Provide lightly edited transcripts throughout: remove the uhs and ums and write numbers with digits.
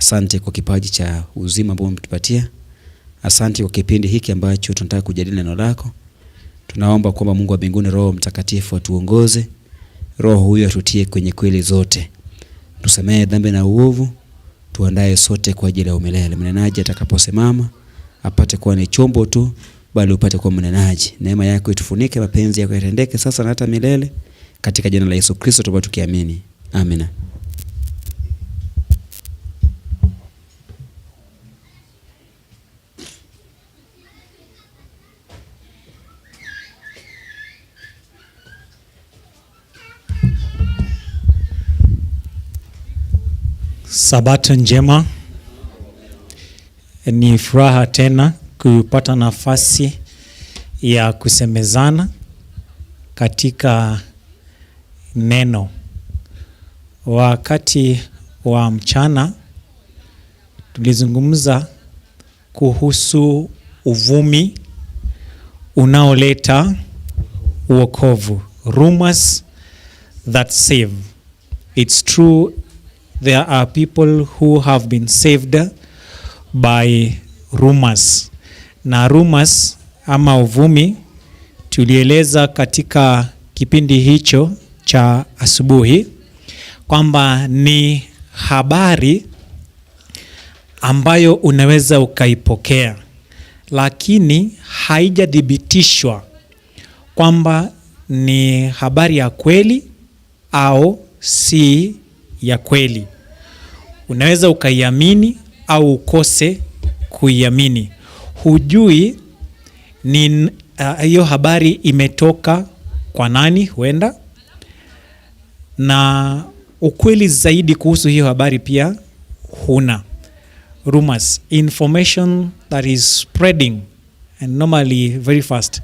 Asante kwa kipaji cha uzima ambao umetupatia. Asante kwa kipindi hiki ambacho tunataka kujadili neno lako. Tunaomba kwamba Mungu wa mbinguni, Roho Mtakatifu atuongoze. Roho huyo atutie kwenye kweli zote. Tusamehe dhambi na uovu. Tuandae sote kwa ajili ya umilele. Mnenaji atakaposimama apate kuwa ni chombo tu, bali upate kuwa mnenaji. Neema yako itufunike, mapenzi yako yatendeke sasa na hata milele. Katika jina la Yesu Kristo tuomba tukiamini. Amina. Sabato njema. Ni furaha tena kupata nafasi ya kusemezana katika neno. Wakati wa mchana tulizungumza kuhusu uvumi unaoleta wokovu. Rumors that save. It's true, there are people who have been saved by rumors. Na rumors ama uvumi tulieleza katika kipindi hicho cha asubuhi kwamba ni habari ambayo unaweza ukaipokea, lakini haijadhibitishwa kwamba ni habari ya kweli au si ya kweli. Unaweza ukaiamini au ukose kuiamini. Hujui ni hiyo habari imetoka kwa nani huenda, na ukweli zaidi kuhusu hiyo habari pia huna. Rumors, information that is spreading and normally very fast,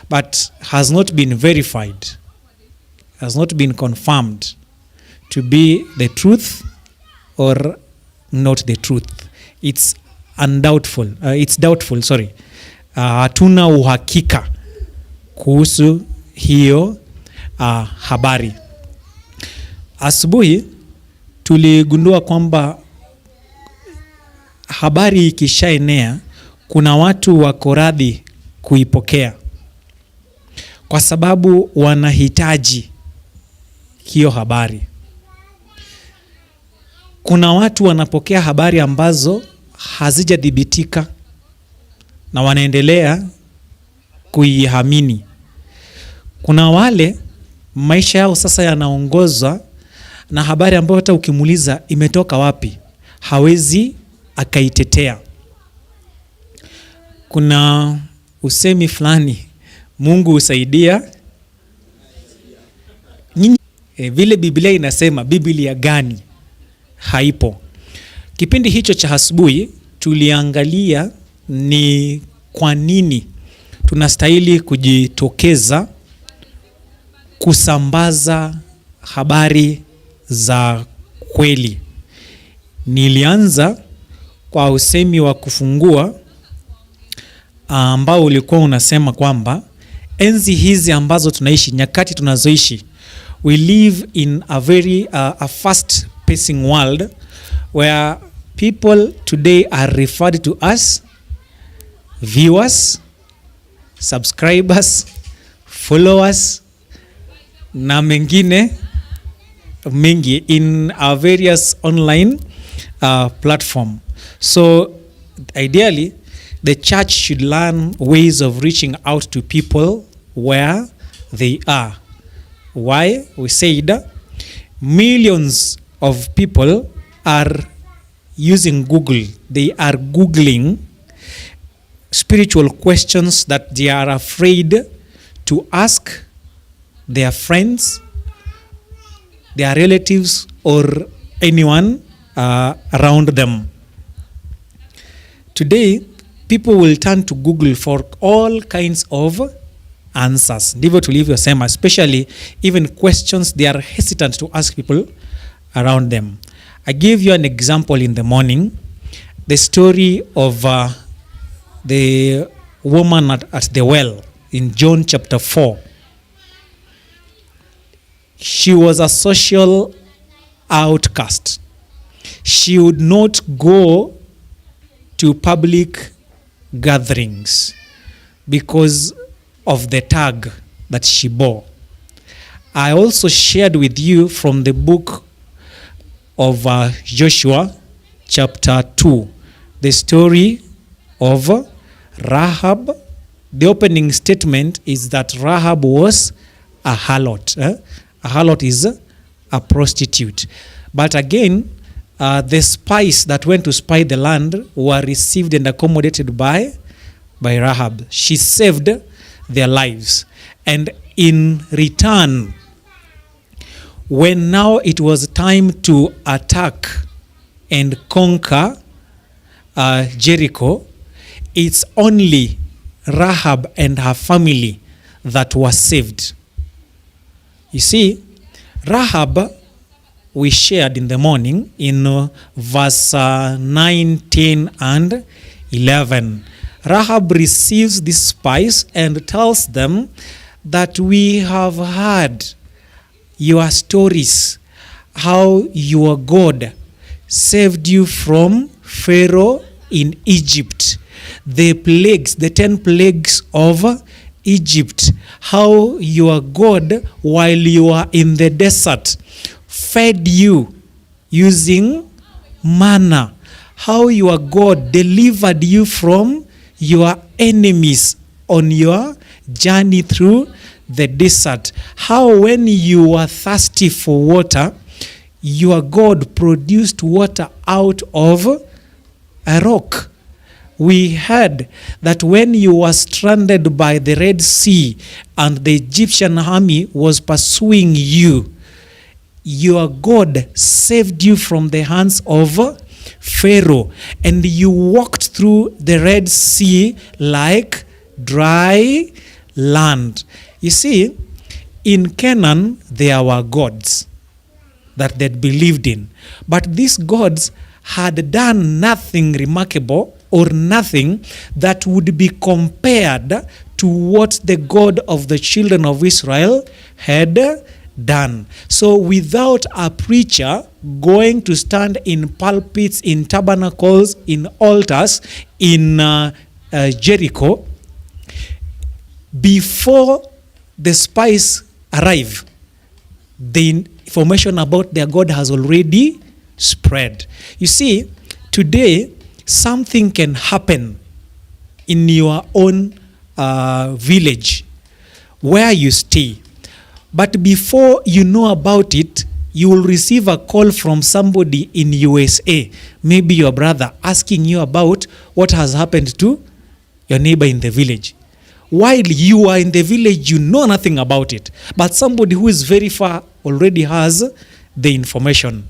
but has not been verified, has not been confirmed to be the truth or not the truth. It's undoubtful. It's doubtful, sorry. Hatuna uhakika kuhusu hiyo habari. Asubuhi tuligundua kwamba habari ikishaenea, kuna watu wako radhi kuipokea kwa sababu wanahitaji hiyo habari. Kuna watu wanapokea habari ambazo hazijadhibitika na wanaendelea kuiamini. Kuna wale maisha yao sasa yanaongozwa na habari ambayo hata ukimuuliza imetoka wapi, hawezi akaitetea. Kuna usemi fulani, Mungu husaidia nyinyi. Vile Biblia inasema, Biblia gani? Haipo. Kipindi hicho cha asubuhi tuliangalia ni kwa nini tunastahili kujitokeza kusambaza habari za kweli. Nilianza kwa usemi wa kufungua ambao ulikuwa unasema kwamba enzi hizi ambazo tunaishi, nyakati tunazoishi, we live in a very fast pacing world where people today are referred to as viewers, subscribers, followers na mengine mengi in our various online platform. So ideally the church should learn ways of reaching out to people where they are. Why? We said millions of people are using Google. They are Googling spiritual questions that they are afraid to ask their friends, their relatives, or anyone around them. Today, people will turn to Google for all kinds of answers. Ndivyo tulivyosema, especially even questions they are hesitant to ask people around them. I gave you an example in the morning, the story of the woman at the well in John chapter 4. She was a social outcast. She would not go to public gatherings because of the tag that she bore. I also shared with you from the book of Joshua chapter 2, the story of Rahab. The opening statement is that Rahab was a harlot. A harlot is a prostitute. But again, the spies that went to spy the land were received and accommodated by Rahab. She saved their lives. And in return, when now it was time to attack and conquer Jericho, it's only Rahab and her family that were saved. You see, Rahab, we shared in the morning in verse 9, 10, and 11. Rahab receives these spies and tells them that we have heard your stories, how your God saved you from Pharaoh in Egypt, the plagues, the 10 plagues of Egypt, how your God, while you are in the desert, fed you using manna, how your God delivered you from your enemies on your journey through the desert, how when you were thirsty for water, your God produced water out of a rock. We heard that when you were stranded by the Red Sea and the Egyptian army was pursuing you, your God saved you from the hands of Pharaoh, and you walked through the Red Sea like dry land. You see, in Canaan there were gods that they believed in, but these gods had done nothing remarkable or nothing that would be compared to what the God of the children of Israel had done. So without a preacher going to stand in pulpits, in tabernacles, in altars, in Jericho, before the spies arrive, the information about their God has already spread. You see, today, something can happen in your own village where you stay. But before you know about it, you will receive a call from somebody in USA, maybe your brother, asking you about what has happened to your neighbor in the village. While you are in the village, you know nothing about it. But somebody who is very far already has the information.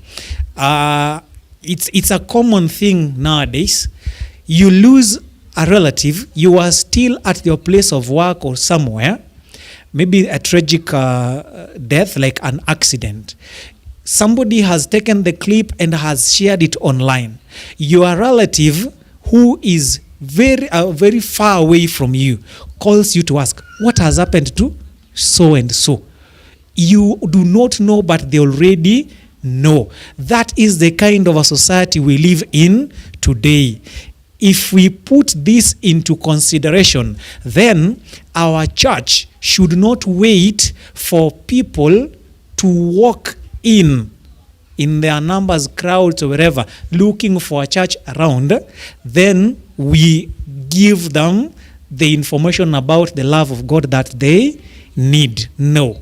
It's a common thing nowadays. You lose a relative, you are still at your place of work or somewhere, maybe a tragic death like an accident. Somebody has taken the clip and has shared it online. Your relative who is very far away from you calls you to ask, what has happened to so and so? You do not know, but they already know. That is the kind of a society we live in today. If we put this into consideration, then our church should not wait for people to walk in their numbers, crowds, or wherever, looking for a church around. Then we give them the information about the love of God that they need. No.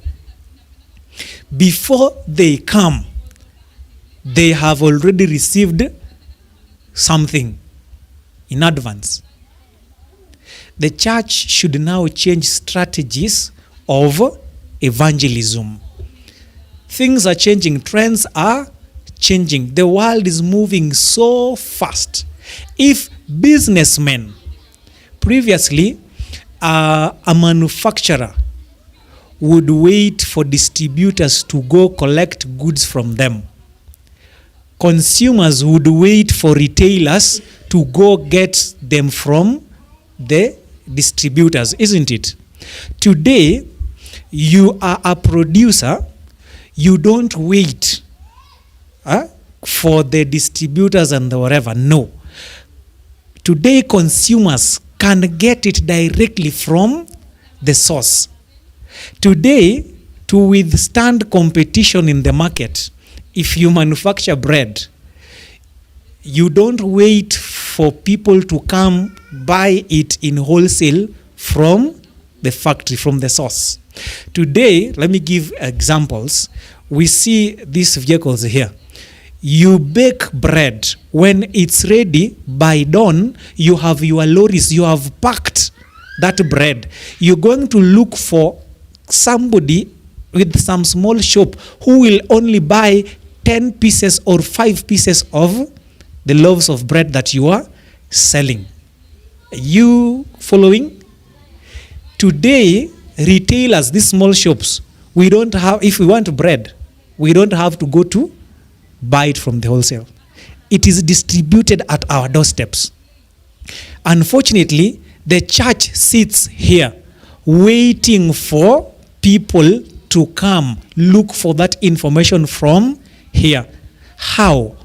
Before they come, they have already received something in advance. The church should now change strategies of evangelism. Things are changing. Trends are changing. The world is moving so fast. If businessmen, previously, a manufacturer would wait for distributors to go collect goods from them. Consumers would wait for retailers to go get them from the distributors, isn't it? Today, you are a producer, you don't wait for the distributors and the whatever. No. Today, consumers can get it directly from the source. Today, to withstand competition in the market, if you manufacture bread, you don't wait for people to come buy it in wholesale from the factory, from the source. Today, let me give examples. We see these vehicles here. You bake bread. When it's ready, by dawn, you have your lorries. You have packed that bread. You're going to look for somebody with some small shop who will only buy 10 pieces or 5 pieces of the loaves of bread that you are selling. You following? Today, retailers, these small shops, we don't have, if we want bread, we don't have to go to buy it from the wholesale. It is distributed at our doorsteps. Unfortunately, the church sits here waiting for people to come look for that information from here. How?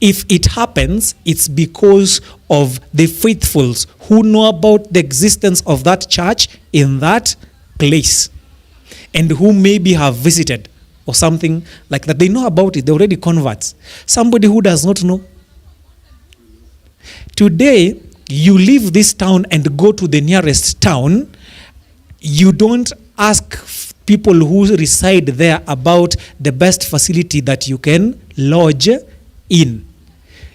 If it happens, it's because of the faithfuls who know about the existence of that church in that place and who maybe have visited or something like that. They know about it. They're already converts. Somebody who does not know. Today, you leave this town and go to the nearest town. You don't ask people who reside there about the best facility that you can lodge in.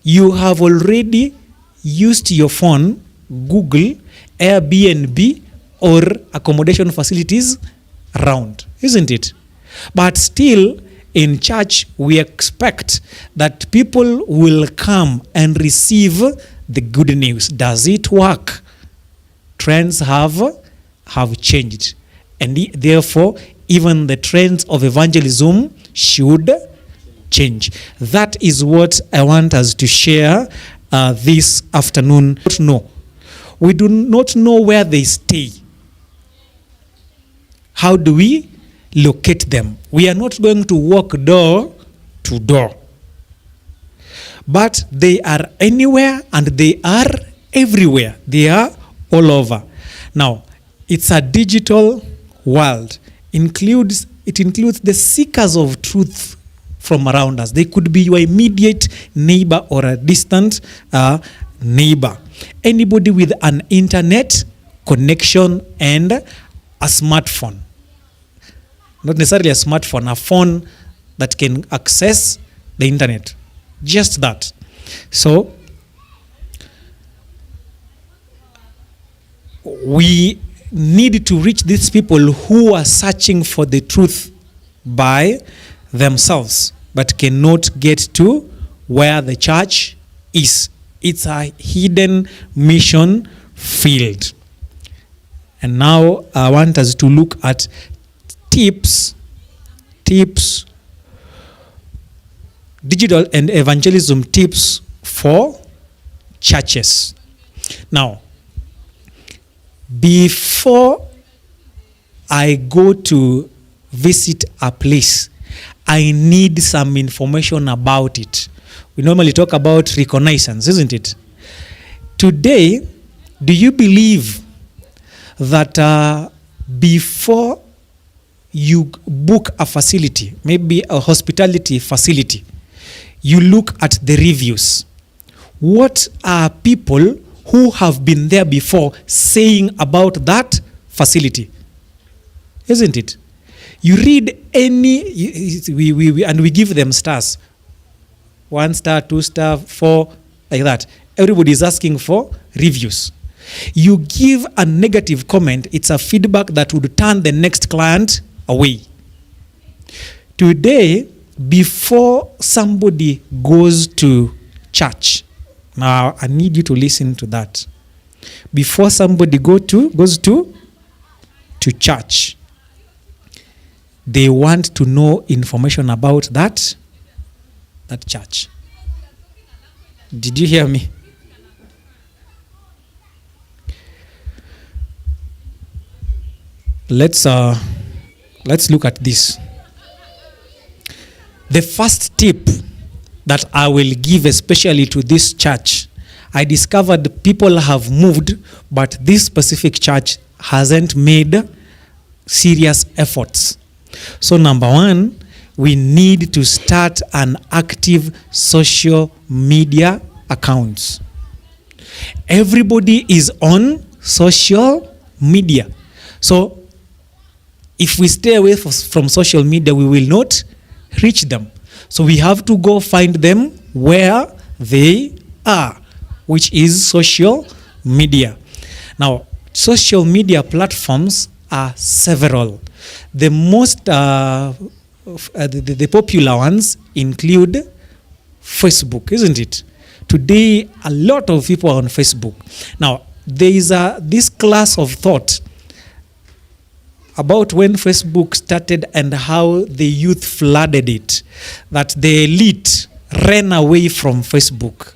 You have already used your phone, Google, Airbnb, or accommodation facilities around, isn't it? But still, in church, we expect that people will come and receive the good news. Does it work? Trends have changed. And therefore, even the trends of evangelism should change. That is what I want us to share this afternoon. We do not know where they stay. How do we locate them? We are not going to walk door to door. But they are anywhere and they are everywhere. They are all over. Now, it's a digital world. It includes the seekers of truth from around us. They could be your immediate neighbor or a distant neighbor. Anybody with an internet connection and a smartphone. Not necessarily a smartphone, a phone that can access the internet. Just that. So, we need to reach these people who are searching for the truth by themselves, but cannot get to where the church is. It's a hidden mission field. And now I want us to look at tips, digital and evangelism tips for churches. Now, before I go to visit a place, I need some information about it. We normally talk about reconnaissance, isn't it? Today, do you believe that before you book a facility, maybe a hospitality facility, you look at the reviews? What are people who have been there before saying about that facility? Isn't it? You read and we give them stars. 1 star, 2 star, 4, like that. Everybody is asking for reviews. You give a negative comment, it's a feedback that would turn the next client away. Today, before somebody goes to church, now I need you to listen to that. Before somebody goes to church, they want to know information about that church. Did you hear me? Let's look at this. The first tip that I will give especially to this church. I discovered people have moved, but this specific church hasn't made serious efforts. So number one, we need to start an active social media accounts. Everybody is on social media. So if we stay away from social media, we will not reach them. So we have to go find them where they are, which is social media. Now, social media platforms are several. The most the popular ones include Facebook, isn't it? Today, a lot of people are on Facebook. Now, there is this class of thought about when Facebook started and how the youth flooded it, that the elite ran away from Facebook,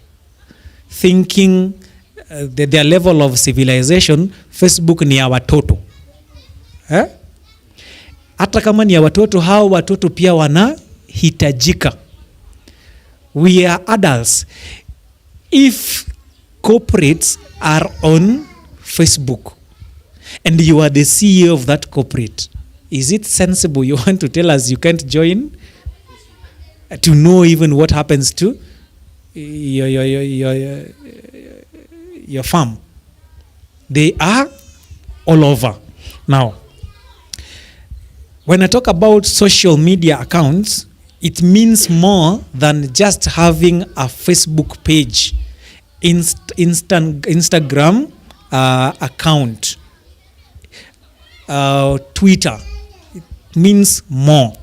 thinking that their level of civilization, Facebook ni ya watoto. Hata kama ni ya watoto, hao watoto pia wanahitajika. We are adults. If corporates are on Facebook and you are the CEO of that corporate, is it sensible you want to tell us you can't join to know even what happens to your farm? They are all over. Now, when I talk about social media accounts, it means more than just having a Facebook page, Instagram account, Twitter. It means more.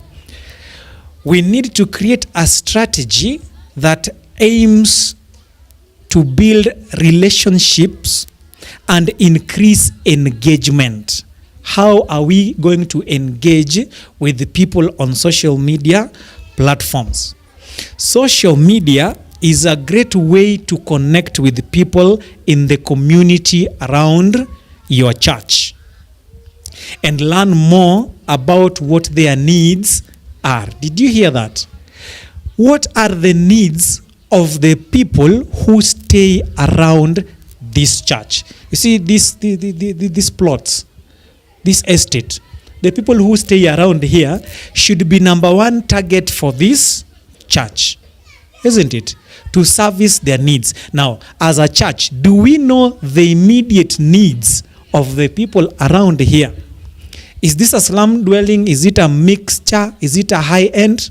We need to create a strategy that aims to build relationships and increase engagement. How are we going to engage with the people on social media platforms? Social media is a great way to connect with the people in the community around your church and learn more about what their needs are. Did you hear that? What are the needs of the people who stay around this church? You see, these plots, this estate, the people who stay around here should be number one target for this church, isn't it? To service their needs. Now, as a church, do we know the immediate needs of the people around here? Is this a slum dwelling? Is it a mixture? Is it a high-end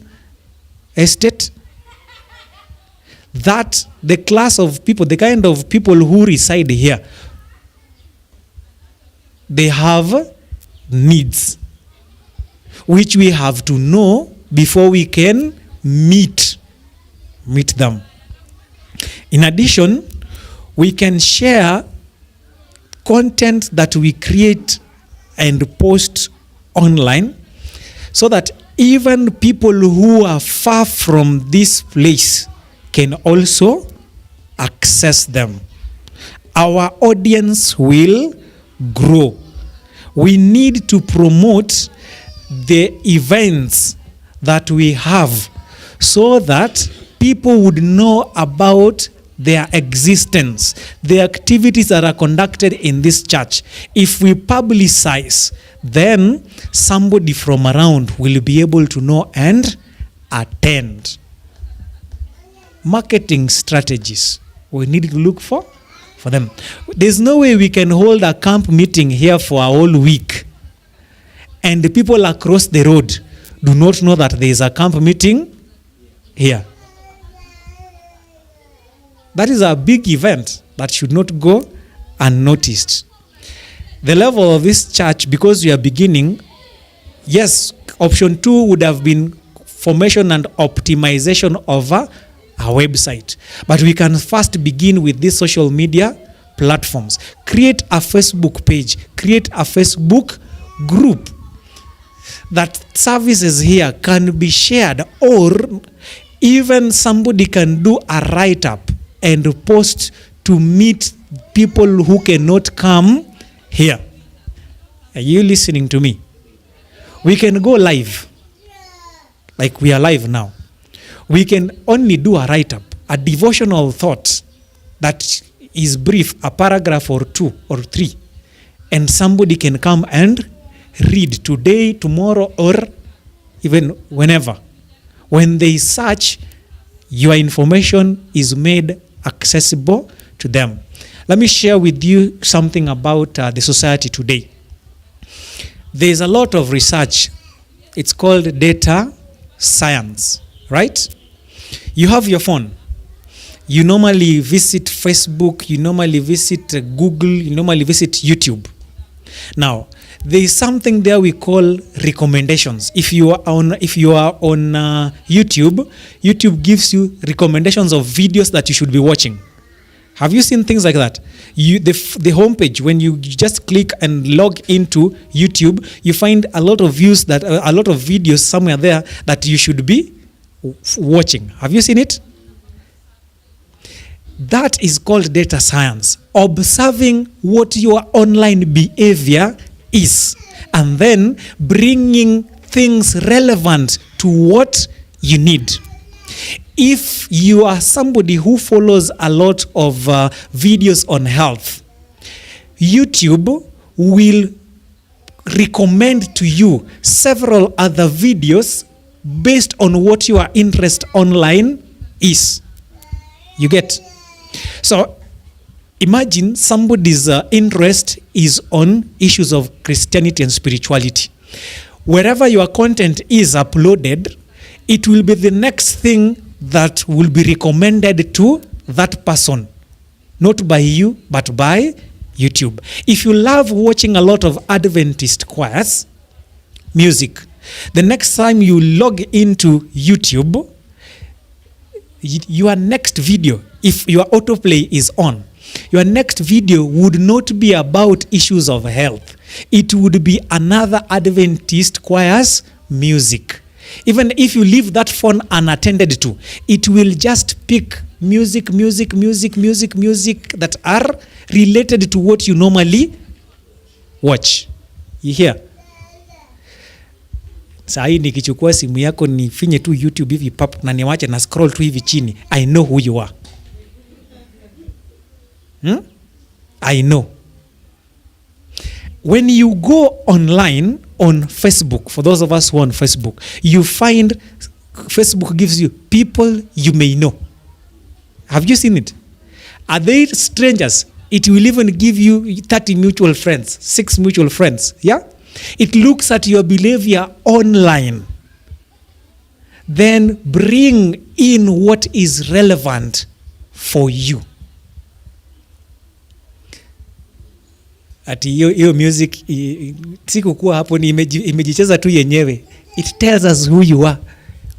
estate? That the class of people, the kind of people who reside here, they have needs, which we have to know before we can meet them. In addition, we can share content that we create and post online so that even people who are far from this place can also access them. Our audience will grow. We need to promote the events that we have so that people would know about their existence, the activities that are conducted in this church. If we publicize, then somebody from around will be able to know and attend. Marketing strategies, we need to look for them. There's no way we can hold a camp meeting here for a whole week and the people across the road do not know that there is a camp meeting here. That is a big event that should not go unnoticed. The level of this church, because we are beginning, yes, option 2 would have been formation and optimization of a website. But we can first begin with these social media platforms. Create a Facebook page, create a Facebook group that services here can be shared, or even somebody can do a write-up and post to meet people who cannot come here. Are you listening to me? We can go live, like we are live now. We can only do a write-up, a devotional thought that is brief, a paragraph or 2 or 3, and somebody can come and read today, tomorrow, or even whenever. When they search, your information is made accessible to them. Let me share with you something about the society today. There's a lot of research. It's called data science, right? You have your phone. You normally visit Facebook, you normally visit Google, you normally visit YouTube. Now, there is something there we call recommendations. If you are on YouTube, YouTube gives you recommendations of videos that you should be watching. Have you seen things like that? The homepage, when you just click and log into YouTube, you find a lot of a lot of videos somewhere there that you should be watching. Have you seen it? That is called data science. Observing what your online behavior is, and then bringing things relevant to what you need. If you are somebody who follows a lot of videos on health, YouTube will recommend to you several other videos based on what your interest online is. You get? So imagine somebody's interest is on issues of Christianity and spirituality. Wherever your content is uploaded, it will be the next thing that will be recommended to that person. Not by you, but by YouTube. If you love watching a lot of Adventist choirs, music, the next time you log into YouTube, your next video, if your autoplay is on, your next video would not be about issues of health. It would be another Adventist choir's music. Even if you leave that phone unattended to, it will just pick music that are related to what you normally watch. You hear? Saa hii nikichukua simu yako nifinye tu YouTube hivi pap na niwache na scroll tu hivi chini, I know who you are. I know. When you go online on Facebook, for those of us who are on Facebook, you find Facebook gives you people you may know. Have you seen it? Are they strangers? It will even give you 30 mutual friends, 6 mutual friends. Yeah? It looks at your behavior online. Then bring in what is relevant for you. Ati hiyo music sikukuwa hapo ni imejicheza tu yenyewe. It tells us who you are.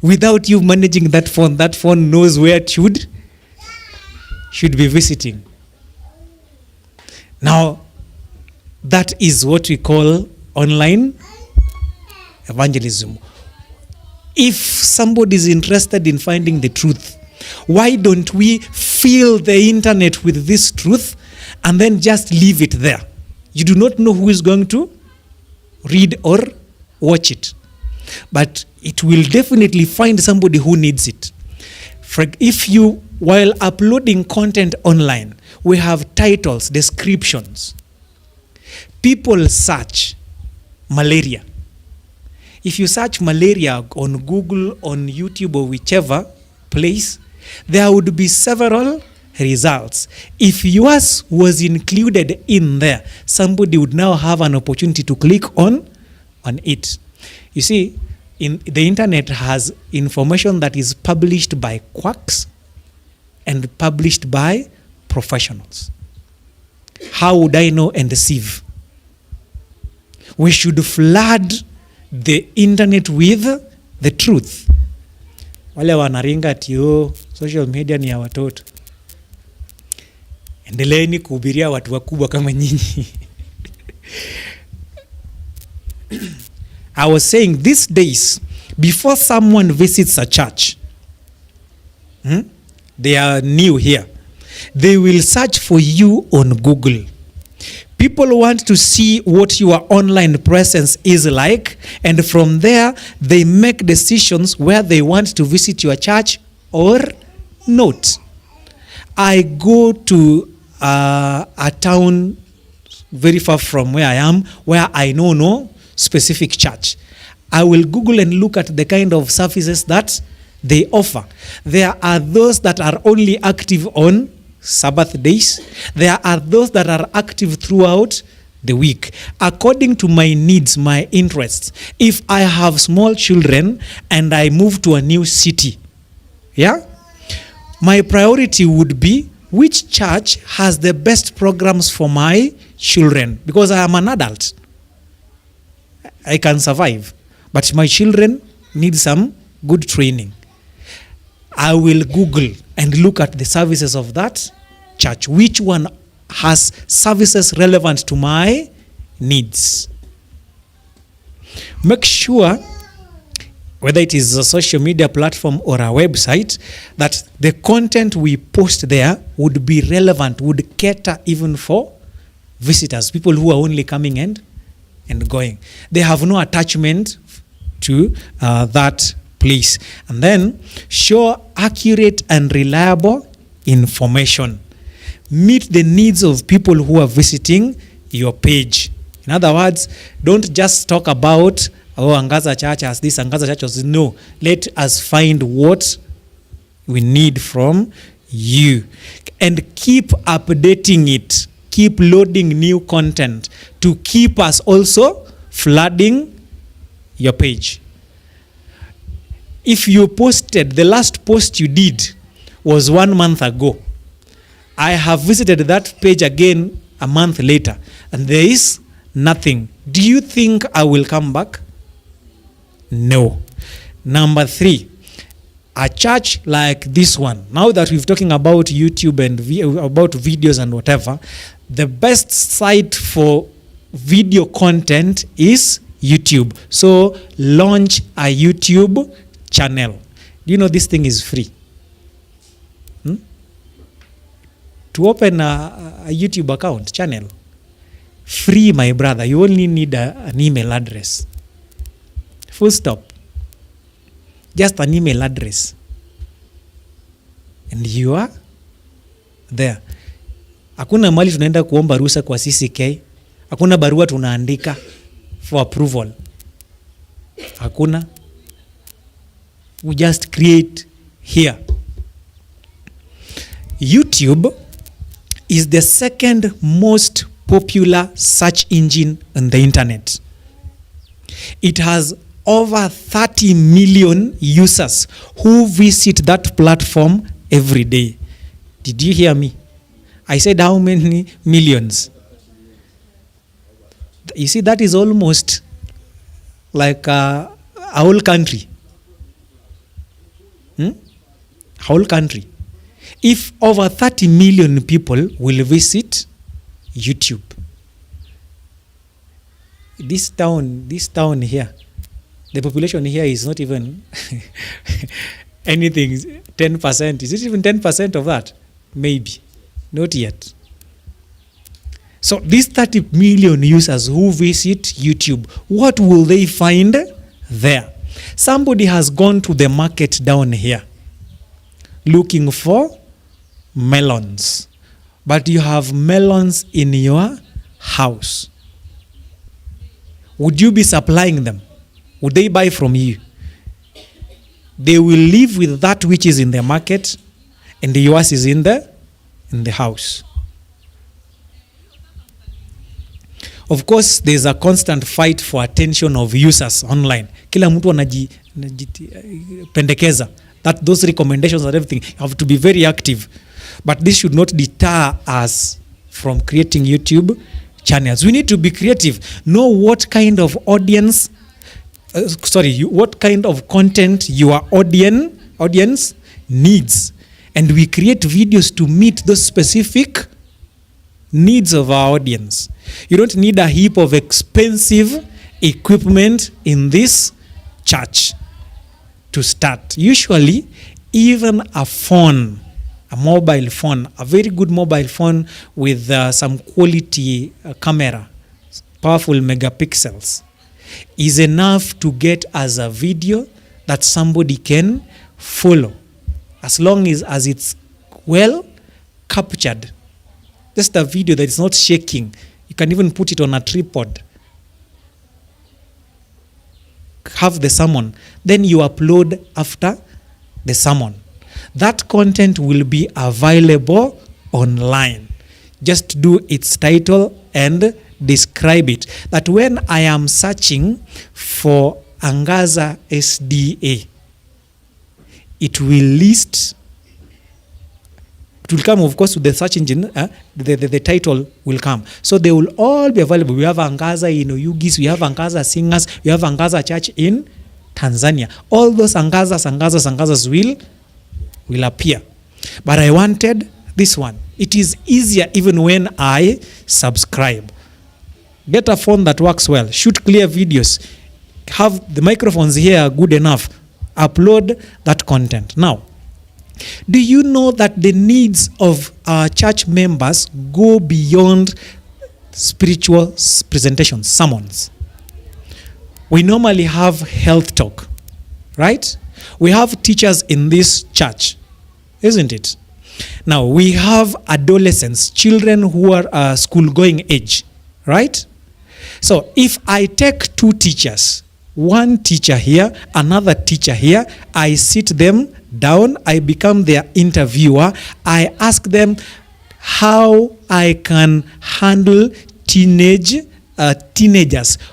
Without you managing that phone knows where it should be visiting. Now, that is what we call online evangelism. If somebody is interested in finding the truth, why don't we fill the internet with this truth and then just leave it there? You do not know who is going to read or watch it. But it will definitely find somebody who needs it. If you, while uploading content online, we have titles, descriptions. People search malaria. If you search malaria on Google, on YouTube, or whichever place, there would be several results. If yours was included in there, somebody would now have an opportunity to click on it. You see, the internet has information that is published by quacks and published by professionals. How would I know and deceive? We should flood the internet with the truth. Wale wanaringa ati social media ni ya watoto. Endeleeni kuhubiria watu wakubwa kama nyinyi. I was saying these days, before someone visits a church, they are new here, they will search for you on Google. People want to see what your online presence is like, and from there, they make decisions where they want to visit your church or not. I go to a town very far from where I am, where I know no specific church. I will Google and look at the kind of services that they offer. There are those that are only active on Sabbath days. There are those that are active throughout the week, according to my needs, my interests. If I have small children and I move to a new city, my priority would be which church has the best programs for my children, because I am an adult. I can survive, but my children need some good training. I will Google and look at the services of that church. Which one has services relevant to my needs? Make sure, whether it is a social media platform or a website, that the content we post there would be relevant, would cater even for visitors, people who are only coming and going. They have no attachment to that place. And then show accurate and reliable information. Meet the needs of people who are visiting your page. In other words, don't just talk about, Angaza Church has this, Angaza Church has this. No, let us find what we need from you. And keep updating it. Keep loading new content to keep us also flooding your page. If you posted, the last post you did was 1 month ago, I have visited that page again a month later, and there is nothing. Do you think I will come back? No. Number 3, a church like this one, now that we've talking about YouTube and about videos and whatever, the best site for video content is YouTube. So launch a YouTube channel. Do you know this thing is free? To open a YouTube account channel, free, my brother. You only need an email address. Full stop. Just an email address. And you are there. Hakuna mali tunaenda kuomba ruhusa kwa CCK. Hakuna barua tunaandika for approval. Hakuna. We just create here. YouTube is the second most popular search engine on the internet. It has over 30 million users who visit that platform every day. Did you hear me? I said how many millions? You see, that is almost like a whole country. A whole country. If over 30 million people will visit YouTube, this town here, the population here is not even anything, 10%. Is it even 10% of that? Maybe. Not yet. So these 30 million users who visit YouTube, what will they find there? Somebody has gone to the market down here looking for melons, but you have melons in your house. Would you be supplying them? Would they buy from you? They will live with that which is in the market, and yours is in the house. Of course, there's a constant fight for attention of users online. Kila mtu anajipendekeza. That those recommendations and everything have to be very active. But this should not deter us from creating YouTube channels. We need to be creative. Know what kind of audience, what kind of content your audience needs. And we create videos to meet those specific needs of our audience. You don't need a heap of expensive equipment in this church to start. Usually, even a phone a mobile phone, a very good mobile phone with some quality camera, powerful megapixels, is enough to get as a video that somebody can follow, as long as it's well captured. Just a video that is not shaking. You can even put it on a tripod. Have the sermon. Then you upload after the sermon. That content will be available online. Just do its title and describe it. That when I am searching for Angaza SDA, it will list. It will come, of course, with the search engine. The title will come. So they will all be available. We have Angaza in Oyugis. We have Angaza Singers. We have Angaza Church in Tanzania. All those Angazas will appear. But I wanted this one. It is easier even when I subscribe. Get a phone that works well. Shoot clear videos. Have the microphones here good enough. Upload that content. Now, do you know that the needs of our church members go beyond spiritual presentations, sermons? We normally have health talk, right? We have teachers in this church, isn't it? Now, we have adolescents, children who are school-going age, right? So, if I take two teachers, one teacher here, another teacher here, I sit them down, I become their interviewer, I ask them how I can handle teenagers.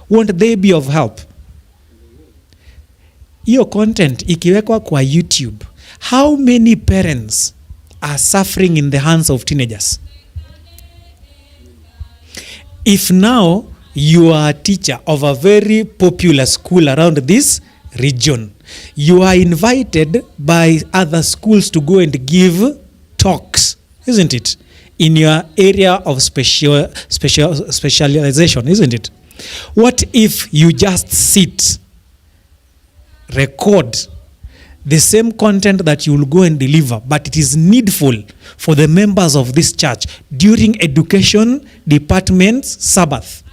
Won't they be of help? Your content ikiwekwa kwa YouTube, how many parents are suffering in the hands of teenagers? If now you are a teacher of a very popular school around this region, you are invited by other schools to go and give talks, isn't it? In your area of specialization, isn't it? What if you just sit, record the same content that you will go and deliver, but it is needful for the members of this church during education department's Sabbath?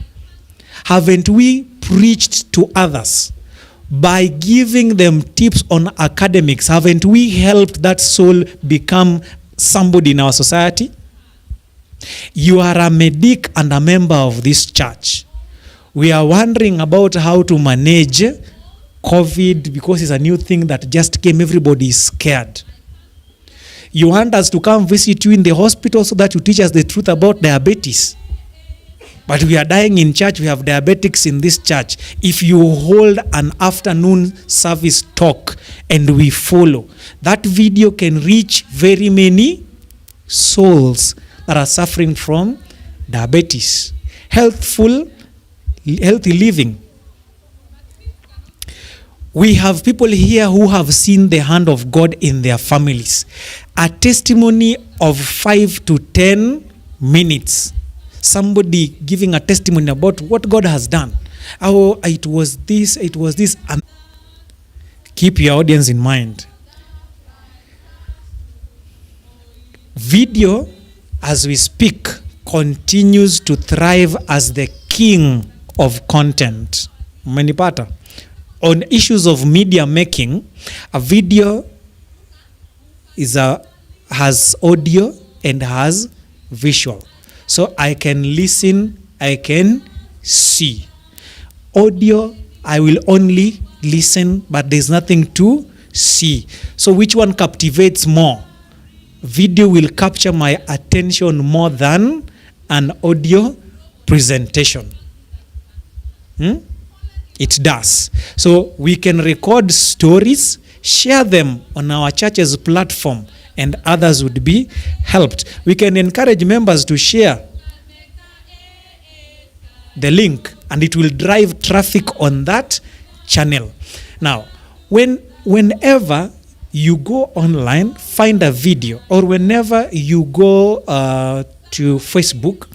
Haven't we preached to others by giving them tips on academics? Haven't we helped that soul become somebody in our society? You are a medic and a member of this church. We are wondering about how to manage COVID because it's a new thing that just came. Everybody is scared. You want us to come visit you in the hospital so that you teach us the truth about diabetes. But we are dying in church. We have diabetics in this church. If you hold an afternoon service talk and we follow, that video can reach very many souls that are suffering from diabetes. Healthy living. We have people here who have seen the hand of God in their families. A testimony of 5 to 10 minutes. Somebody giving a testimony about what God has done. Oh, it was this. Keep your audience in mind. Video, as we speak, continues to thrive as the king of content. Umenipata? On issues of media making, a video has audio and has visual. So I can listen, I can see. Audio, I will only listen, but there's nothing to see. So which one captivates more? Video will capture my attention more than an audio presentation. It does. So we can record stories, share them on our church's platform, and others would be helped. We can encourage members to share the link, and it will drive traffic on that channel. Now, whenever you go online, find a video, or whenever you go to Facebook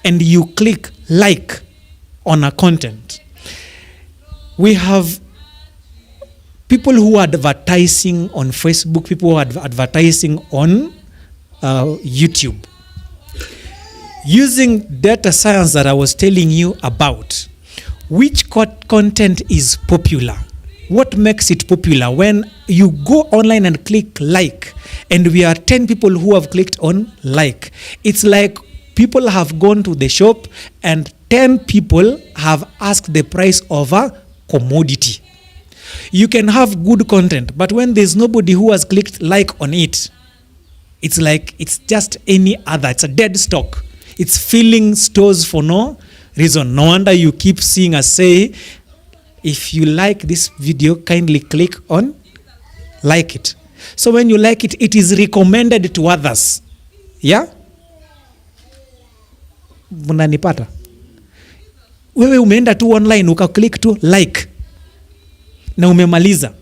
and you click like on a content, we have people who are advertising on Facebook, people who are advertising on YouTube. Using data science that I was telling you about, which content is popular? What makes it popular? When you go online and click like, and we are 10 people who have clicked on like, it's like people have gone to the shop and 10 people have asked the price of a commodity. You can have good content, but when there's nobody who has clicked like on it, it's like it's just any other. It's a dead stock. It's filling stores for no reason. No wonder you keep seeing us say, if you like this video, kindly click on like it. So when you like it, it is recommended to others. Yeah? Mnanipata? Wewe umeenda tu online ukaklik tu like na umemaliza.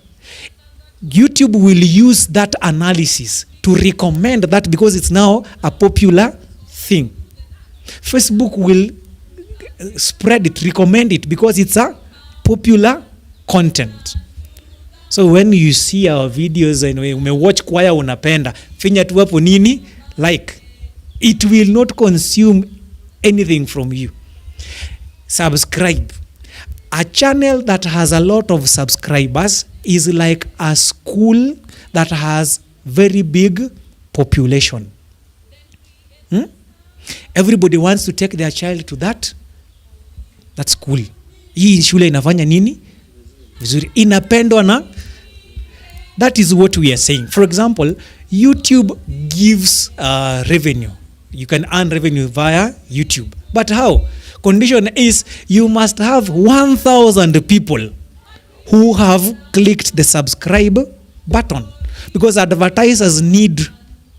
YouTube will use that analysis to recommend that because it's now a popular thing. Facebook will spread it, recommend it because it's a popular content. So when you see our videos and umewatch kwaya unapenda, finya tu hapo nini? Like. It will not consume anything from you. Subscribe. A channel that has a lot of subscribers is like a school that has very big population. Everybody wants to take their child to that school. Hii shule inafanya nini? Vizuri. Inapendwa na. That is what we are saying. For example, YouTube gives revenue. You can earn revenue via YouTube. But how? Condition is you must have 1,000 people who have clicked the subscribe button because advertisers need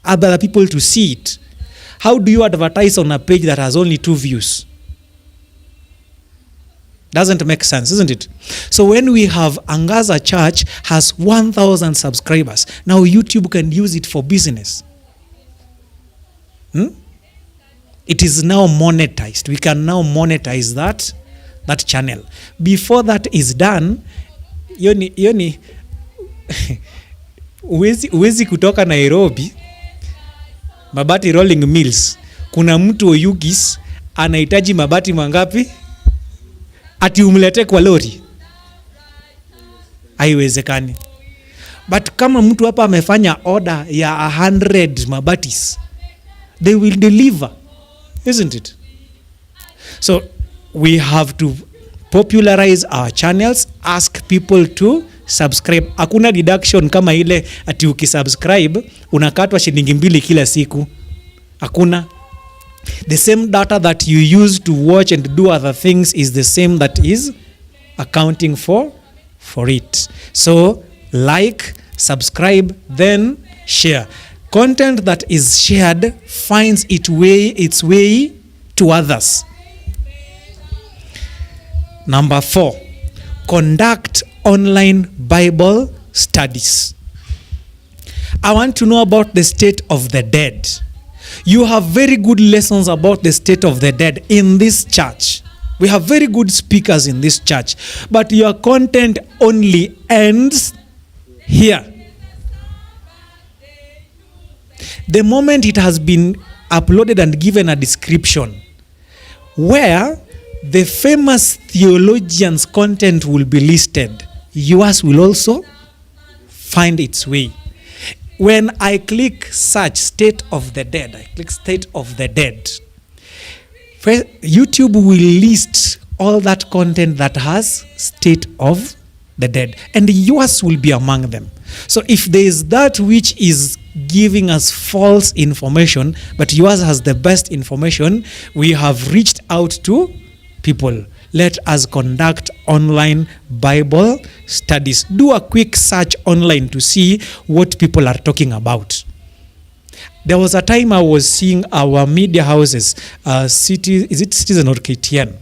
other people to see it. How do you advertise on a page that has only 2 views? Doesn't make sense, isn't it? So when we have Angaza Church has 1,000 subscribers, now YouTube can use it for business. It is now monetized. We can now monetize that channel. Before that is done, yoni uwezi kutoka Nairobi, mabati rolling mills. Kuna mtu Oyugis anahitaji mabati mangapi? Ati umlete kwa lori. Haiwezekani. But kama mtu hapa amefanya order ya 100 mabatis, they will deliver. Isn't it? So we have to popularize our channels, ask people to subscribe. Hakuna deduction kama ile ati ukisubscribe unakatwa shilingi 2 kila siku. Hakuna. The same data that you use to watch and do other things is the same that is accounting for it. So like, subscribe, then share. Content that is shared finds its way to others. Number 4, conduct online Bible studies. I want to know about the state of the dead. You have very good lessons about the state of the dead in this church. We have very good speakers in this church, but your content only ends here. The moment it has been uploaded and given a description where the famous theologians' content will be listed, yours will also find its way. When I click search state of the dead, I click state of the dead, YouTube will list all that content that has state of the dead, and yours will be among them. So if there is that which is giving us false information, but yours has the best information, we have reached out to people. Let us conduct online Bible studies. Do a quick search online to see what people are talking about. There was a time I was seeing our media houses, is it Citizen or KTN?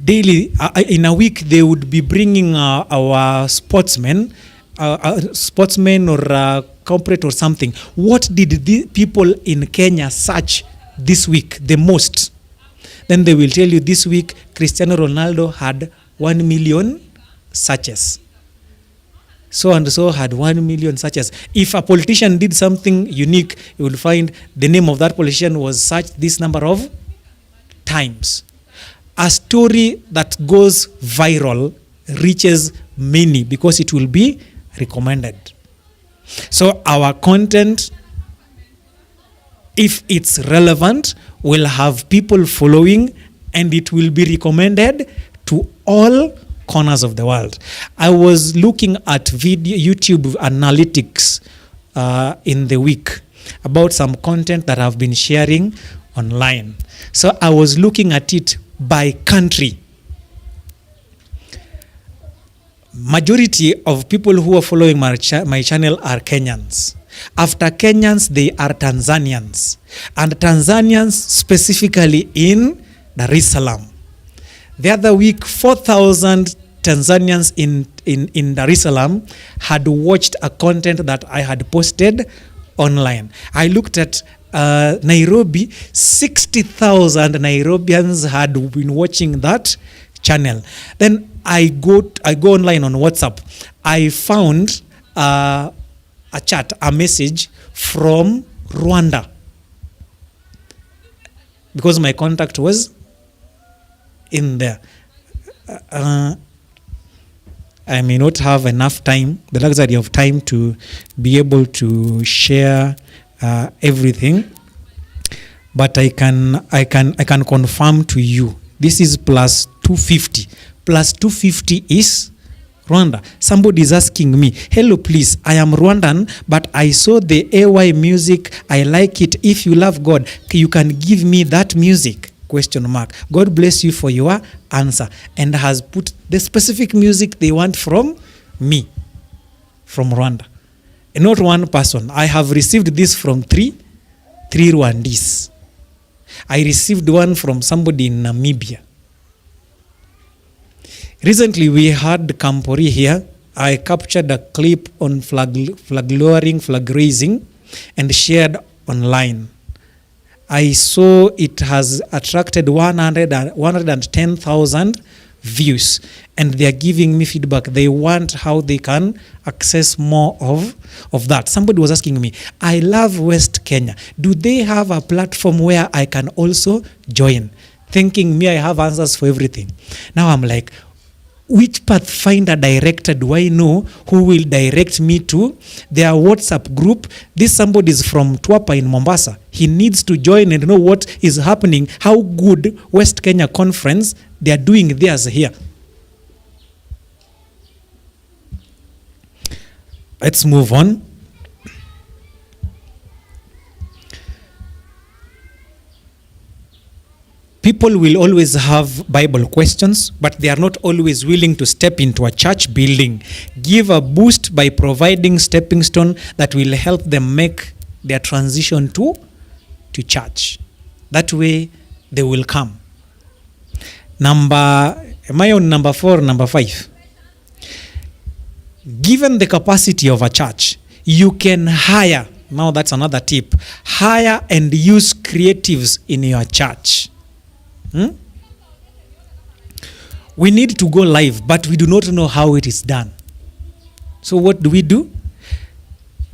Daily, in a week, they would be bringing our sportsmen or corporate or something. What did the people in Kenya search this week the most? Then they will tell you this week Cristiano Ronaldo had 1 million searches. so and so had 1 million searches. If a politician did something unique, you will find the name of that politician was searched this number of times. A story that goes viral reaches many because it will be recommended. So our content, if it's relevant, will have people following and it will be recommended to all corners of the world. I was looking at YouTube analytics in the week about some content that I've been sharing online. So I was looking at it by country. Majority of people who are following my channel are Kenyans. After Kenyans, they are Tanzanians. And Tanzanians specifically in Dar es Salaam. The other week, 4,000 Tanzanians in Dar es Salaam had watched a content that I had posted online. I looked at Nairobi, 60,000 Nairobians had been watching that channel. Then I go online on WhatsApp. I found a chat, a message from Rwanda, because my contact was in there. I may not have enough time, the luxury of time, to be able to share everything, but I can confirm to you this is plus 250. Plus 250 is Rwanda. Somebody is asking me, hello, please, I am Rwandan, but I saw the AY music. I like it. If you love God, you can give me that music? Question mark. God bless you for your answer. And has put the specific music they want from me, from Rwanda. And not one person. I have received this from three Rwandese. I received one from somebody in Namibia. Recently, we had Kampori here. I captured a clip on flag lowering, flag raising, and shared online. I saw it has attracted 110,000 views, and they are giving me feedback. They want how they can access more of that. Somebody was asking me, I love West Kenya. Do they have a platform where I can also join? Thinking me, I have answers for everything. Now I'm like, which Pathfinder director do I know who will direct me to their WhatsApp group? This somebody is from Twapa in Mombasa. He needs to join and know what is happening, how good West Kenya Conference they are doing theirs here. Let's move on. People will always have Bible questions, but they are not always willing to step into a church building. Give a boost by providing stepping stone that will help them make their transition to church. That way, they will come. Am I on number 4 or number 5? Given the capacity of a church, you can hire, now that's another tip, hire and use creatives in your church. We need to go live, but we do not know how it is done. So what do?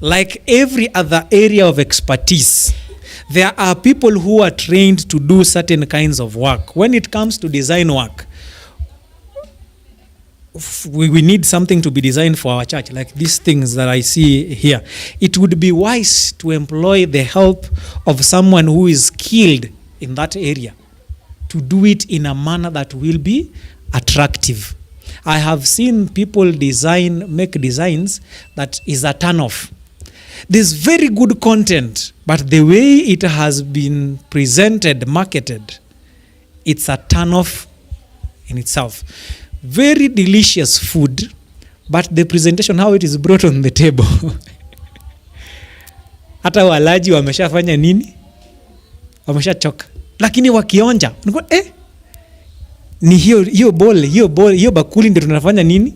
Like every other area of expertise, there are people who are trained to do certain kinds of work. When it comes to design work, we need something to be designed for our church, like these things that I see here. It would be wise to employ the help of someone who is skilled in that area, to do it in a manner that will be attractive. I have seen people make designs that is a turn-off. There's very good content, but the way it has been presented, marketed, it's a turn-off in itself. Very delicious food, but the presentation, how it is brought on the table. Hata walaji wameshafanya nini? Wameshachoka. Lakini wakionja, ni hiyo bakuli ndio tunafanya nini?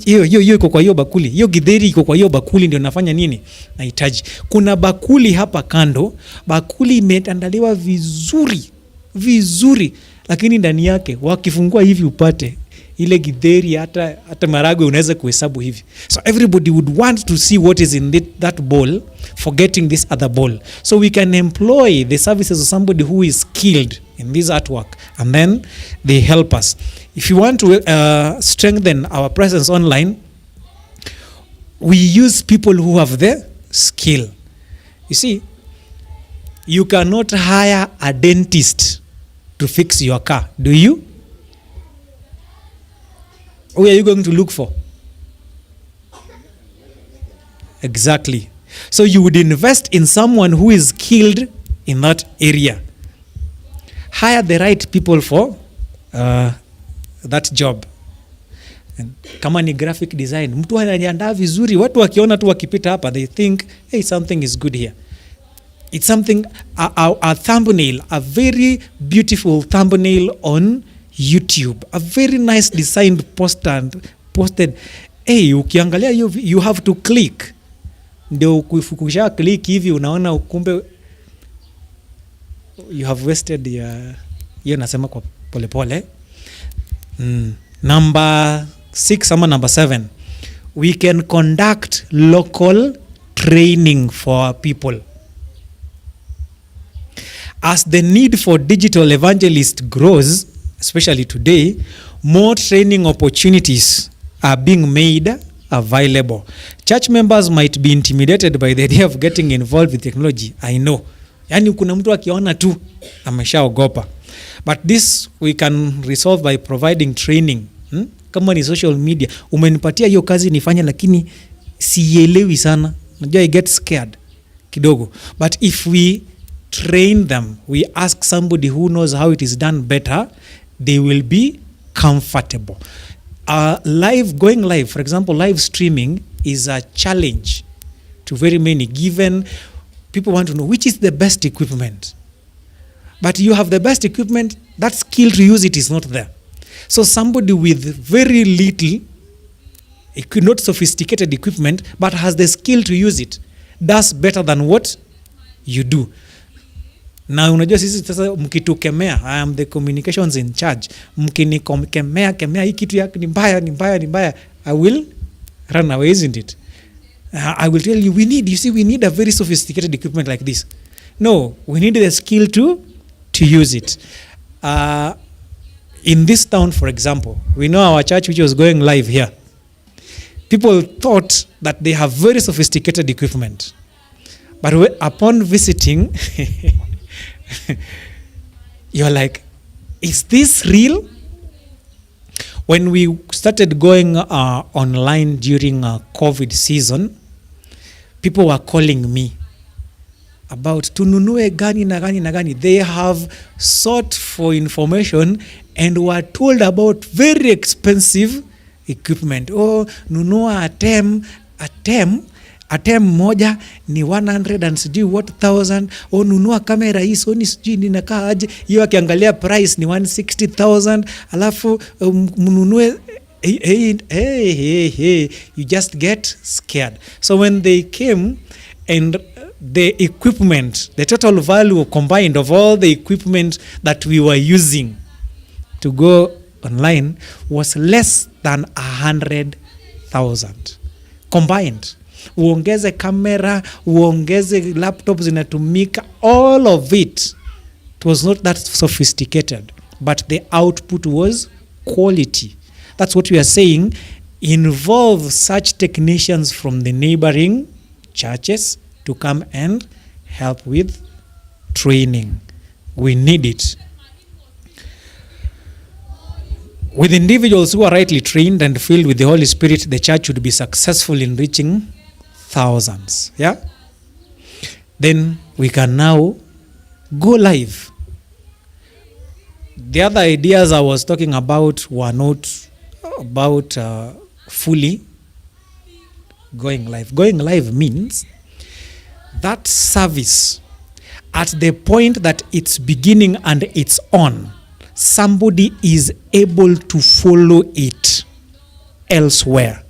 Hiyo iko kwa hiyo bakuli. Hiyo githeri iko kwa hiyo bakuli ndio nafanya nini? Nahitaji. Kuna bakuli hapa kando, bakuli imeandaliwa vizuri, lakini ndani yake wakifungua hivi upate ile githeri hata maragwe unaweza kuhesabu hivi. So everybody would want to see what is in that bowl, forgetting this other bowl. So we can employ the services of somebody who is skilled in this artwork, and then they help us. If you want to strengthen our presence online, we use people who have the skill. You see, you cannot hire a dentist to fix your car, do you? Who are you going to look for? Exactly. So you would invest in someone who is skilled in that area. Hire the right people for that job. And kama ni graphic design, mtu anajiandaa vizuri, watu wakiona tu wakipita hapa, they think, hey, something is good here. It's something, a thumbnail, a very beautiful thumbnail on YouTube, a very nice designed posted. Hey, ukiangalia you have to click. Ndio ukifukisha click hivi unaona kumbe you have wasted hiyo nasema kwa polepole. Number 6 ama number 7, we can conduct local training for our people. As the need for digital evangelists grows, especially today, more training opportunities are being made available. Church members might be intimidated by the idea of getting involved with technology. I know. Yani kuna mtu akiona tu ameshaogopa. But this we can resolve by providing training. Kama ni social media, umenipatia hiyo kazi nifanye lakini sielewi sana. Najua I get scared kidogo. But if we train them, we ask somebody who knows how it is done better, they will be comfortable. Going live, for example, live streaming is a challenge to very many, given people want to know which is the best equipment. But you have the best equipment, that skill to use it is not there. So somebody with very little, not sophisticated equipment, but has the skill to use it, does better than what you do. Na unajua sisi sasa mkitukemea, I am the communications in charge, mkinikemea hii kitu yake ni mbaya, I will run away, isn't it? I will tell you, we need a very sophisticated equipment like this. No, we need the skill to use it. In this town, for example, we know our church which was going live here. People thought that they have very sophisticated equipment. But upon visiting, you're like, is this real? When we started going online during COVID season, people were calling me about tununue gani na gani. They have sought for information and were told about very expensive equipment. Oh, nunua atem moja ni 100 and sijui what thousand. Oh, nunua kamera hii Sony sijui ninakaa aje, hiyo akiangalia price ni 160,000. Alafu mnunue hey, you just get scared. So when they came and the equipment, the total value combined of all the equipment that we were using to go online was less than 100,000 combined. Uongeze kamera, uongeze laptops zinatumika, all of it was not that sophisticated, but the output was quality. That's what we are saying. Involve such technicians from the neighboring churches to come and help with training. We need it. With individuals who are rightly trained and filled with the Holy Spirit, the church would be successful in reaching thousands. Yeah? Then we can now go live. The other ideas I was talking about were not about fully going live. Going live means that service, at the point that it's beginning and it's on, somebody is able to follow it elsewhere.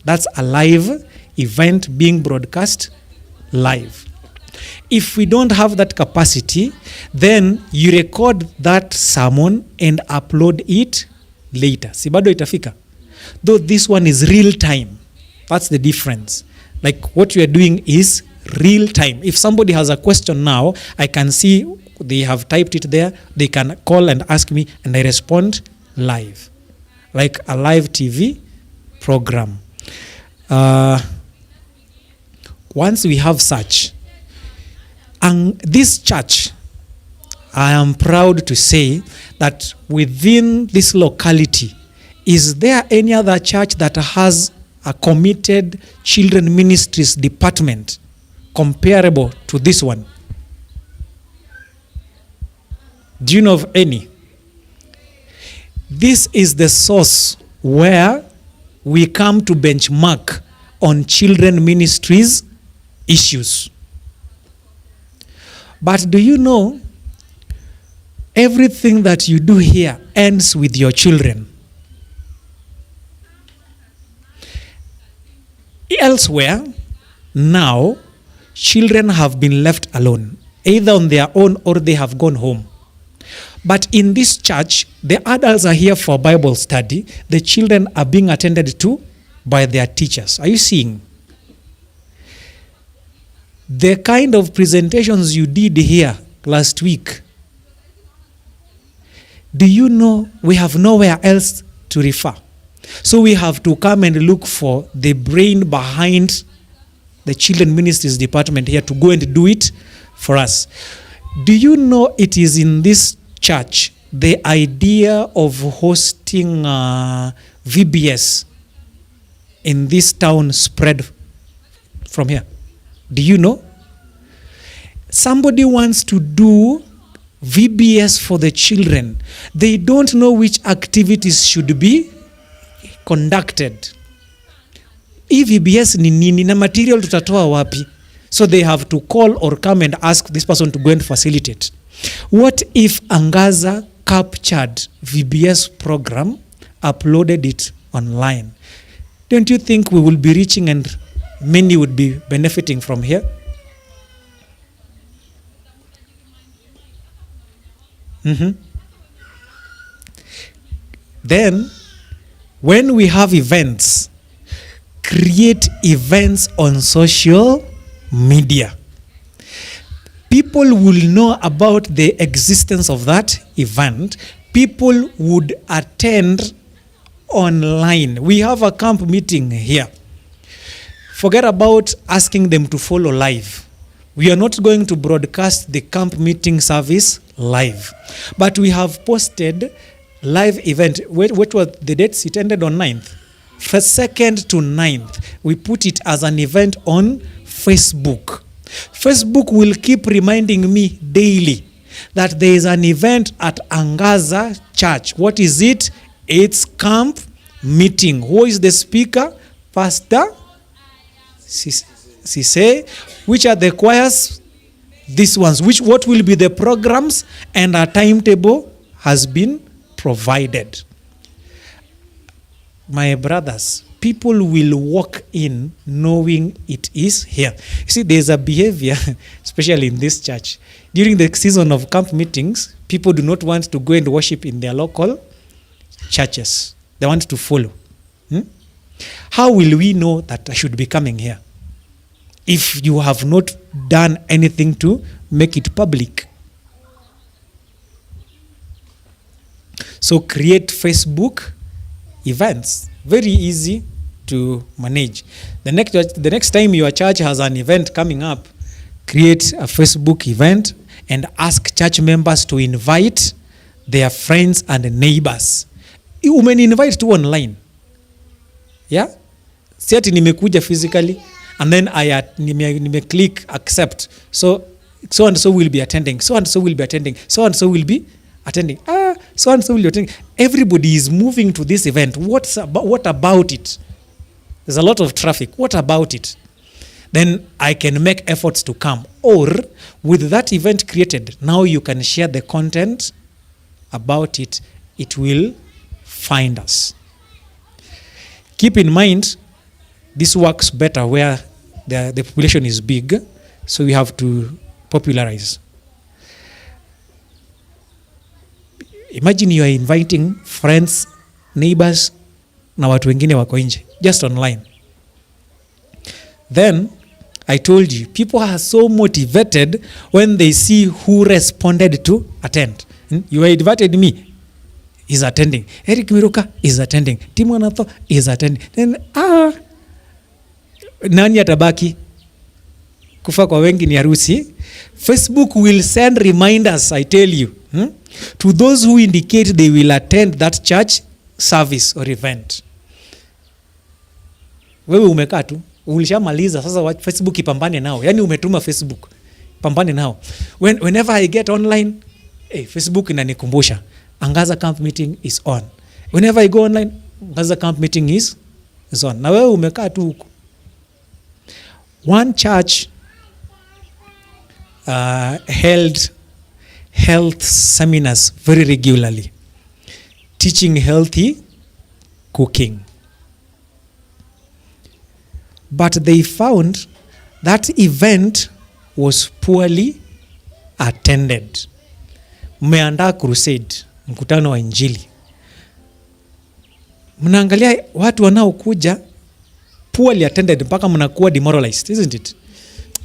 That's a live event being broadcast live. If we don't have that capacity, then you record that sermon and upload it later. Si bado itafika. Though this one is real time. That's the difference. Like what we are doing is real time. If somebody has a question now, I can see they have typed it there. They can call and ask me and I respond live. Like a live TV program. Once we have such, and this church, I am proud to say that within this locality, is there any other church that has a committed children ministries department comparable to this one? Do you know of any? This is the source where we come to benchmark on children ministries issues. But do you know, everything that you do here ends with your children. Elsewhere, now, children have been left alone, either on their own or they have gone home. But in this church, the adults are here for Bible study. The children are being attended to by their teachers. Are you seeing? The kind of presentations you did here last week, do you know we have nowhere else to refer? So we have to come and look for the brain behind the children ministries department here to go and do it for us. Do you know it is in this church the idea of hosting VBS in this town spread from here? Do you know? Somebody wants to do VBS for the children. They don't know which activities should be conducted. VBS ni nini na material tutatoa wapi? So they have to call or come and ask this person to go and facilitate. What if Angaza captured VBS program, uploaded it online? Don't you think we will be reaching and many would be benefiting from here? Then, when we have events, create events on social media. People will know about the existence of that event. People would attend online. We have a camp meeting here. Forget about asking them to follow live. We are not going to broadcast the camp meeting service live. But we have posted live event. What was the dates? It ended on 9th. 2nd to 9th. We put it as an event on Facebook. Facebook will keep reminding me daily that there is an event at Angaza Church. What is it? It's camp meeting. Who is the speaker? Pastor Sise. Which are the choirs? These ones. What will be the programs? And a timetable has been provided. My brothers, people will walk in knowing it is here. You see, there's a behavior, especially in this church. During the season of camp meetings, people do not want to go and worship in their local churches. They want to follow. How will we know that I should be coming here if you have not done anything to make it public? So create Facebook events. Very easy to manage. The next time your church has an event coming up, create a Facebook event and ask church members to invite their friends and neighbors. You may invite to online. Yeah? Si ati nimekuja physically and then nime click accept. So and so will be attending. So and so will be attending. So and so will be attending. So and so will be attending. Everybody is moving to this event. What about it? There's a lot of traffic. What about it? Then I can make efforts to come. Or with that event created, now you can share the content about it. It will find us. Keep in mind, this works better where the population is big, so we have to popularize. Imagine you are inviting friends neighbors na watu wengine wako nje, just online. Then I told you, people are so motivated when they see who responded to attend. You invited me, is attending. Eric Miruka is attending. Timo Natho is attending. Then nani atabaki? Kufa kwa wengi ni harusi. Facebook will send reminders, I tell you, to those who indicate they will attend that church service or event. Wewe umekaa tu, ulishamaliza, sasa Facebook ipambane nao. Yani umetuma Facebook, pambane nao. Whenever I get online, Facebook inanikumbusha Angaza camp meeting is on. Whenever I go online, Angaza camp meeting is on. Na wewe umekaa tu huko. One church held health seminars very regularly, teaching healthy cooking. But they found that event was poorly attended. Mmeandaa crusade, mkutano wa Injili. Mnaangalia watu wanaokuja poorly attended mpaka mnakuwa demoralized, isn't it?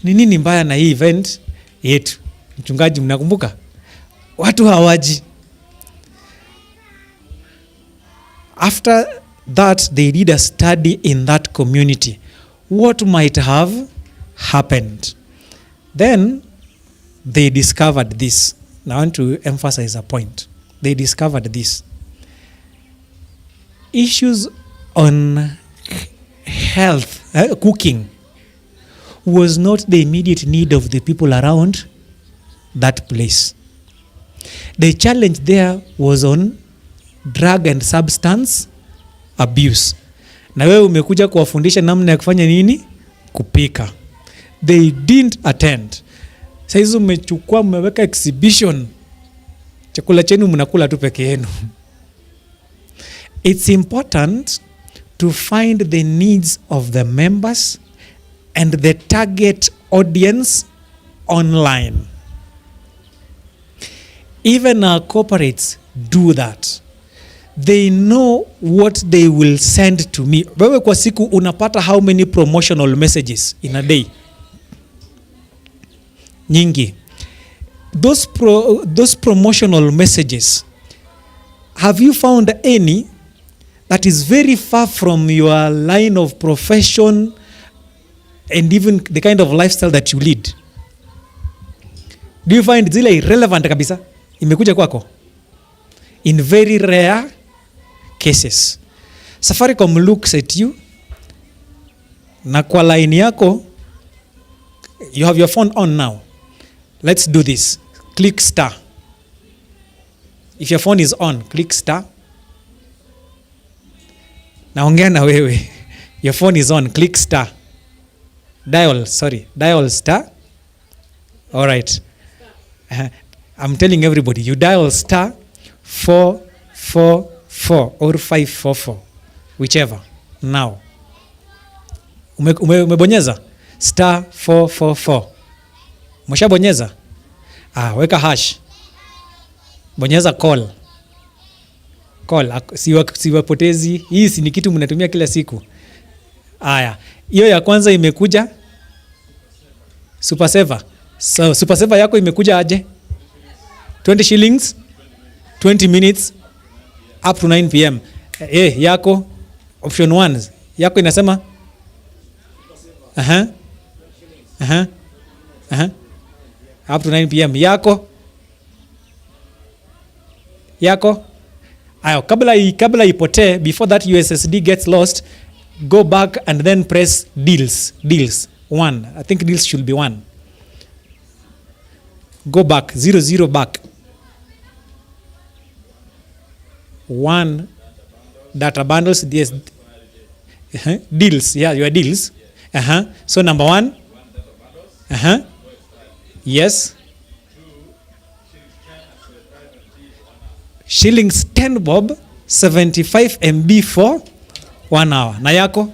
Ni nini mbaya na hii event yetu? Mchungaji, mnakumbuka? Watu hawaji. After that, they did a study in that community. What might have happened? Then they discovered this. I want to emphasize a point. They discovered this. Issues on health, cooking, was not the immediate need of the people around that place. The challenge there was on drug and substance abuse. Na wewe umekuja kuwafundisha namna ya kufanya nini? Kupika. They didn't attend. Saizi umechukua, mmeweka exhibition. Chakula chenu mnakula tu peke yenu. It's important to find the needs of the members and the target audience online. Even our corporates do that. They know what they will send to me. Wewe kwa siku unapata how many promotional messages in a day? Nyingi. Those promotional messages, have you found any that is very far from your line of profession and even the kind of lifestyle that you lead? Do you find zile irrelevant kabisa imekuja kwako? In very rare cases. Safaricom looks at you na kwa line yako, you have your phone on now. Let's do this. Click star. If your phone is on, click star. Naongea na wewe. Your phone is on, click star. Dial star. All right. I'm telling everybody, you dial star 444 or 544, whichever. Now. Umebonyeza star 444. Umeshabonyeza? Weka hash. Bonyeza call. Siwapotezi. Hii si ni kitu mnatumia kila siku. Aya. Hiyo ya kwanza imekuja Super Saver. So Super Saver yako imekuja aje? 20 shillings 20 minutes up to 9 p.m. Yako option 1 yako inasema up to 9 p.m. Yako ayo, kabla ipotee, before that USSD gets lost, go back and then press deals 1. I think deals should be 1. Go back 00 back 1 data bundles. Yes. Deals, yeah, your deals. So number 1. Yes. Shillings 10 bob 75 MB for 1 hour. Na yako?